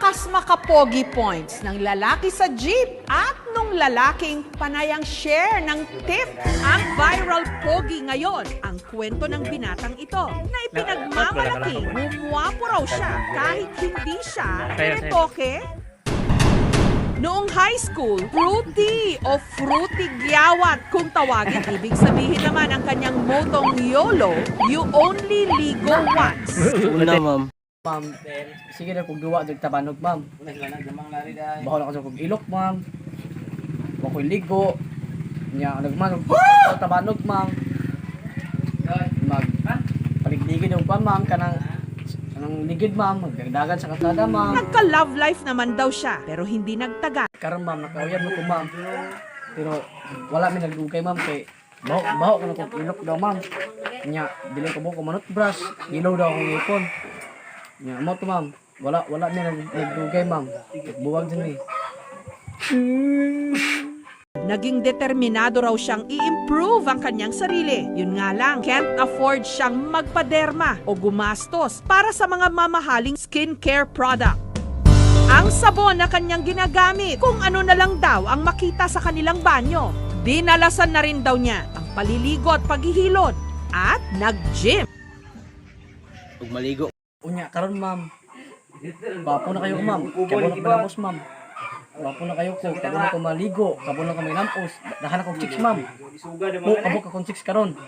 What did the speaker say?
wakas makapogi points ng lalaki sa jeep at nung lalaking panayang share ng tip. Ang viral pogi ngayon, ang kwento ng binatang ito na ipinagmamalaking bumuwapo raw siya kahit hindi siya retoke. Noong high school, fruity o fruity gyawat kung tawagin. Ibig sabihin naman ang kanyang motong YOLO, you only ligo once. Una, ma'am. Ma'am, sige na kung duwa dito tabanog, ma'am. Baho na kasi kung ilok, ma'am. Baho ko'y ligo. Nya, nagmanog tabanog, ma'am. Mag paligligid yung pan, ma'am, kanang ligid, ma'am. Magdagdagan sa kasada, ma'am. Nagka-love life naman daw siya, pero hindi nagtagal. Karon, ma'am, nakauyan mo ko, ma'am. Pero wala mi nagdugay, ma'am, kay baho ko na kung ilok daw, ma'am. Nya, dili ko mo manot brush. Ilaw daw akong ipon. Nya, mo to, ma'am. Wala mi nagdugay, ma'am. Buwag din mi. Naging determinado raw siyang i-improve ang kanyang sarili. Yun nga lang, can't afford siyang magpaderma o gumastos para sa mga mamahaling skincare product. Ang sabon na kanyang ginagamit, kung ano na lang daw ang makita sa kanilang banyo. Dinalasan na rin daw niya ang paliligo at paghihilod at nag-gym. Pag maligo. Unya, karon, ma'am. Bapo na kayo, ma'am. Kabo na pinapos, ma'am. Bapo na kayo ko. Kabo na ko maligo. Kabo na kami nampos. Dahan akong chicks, ma'am. Kabo ka kong chicks karon.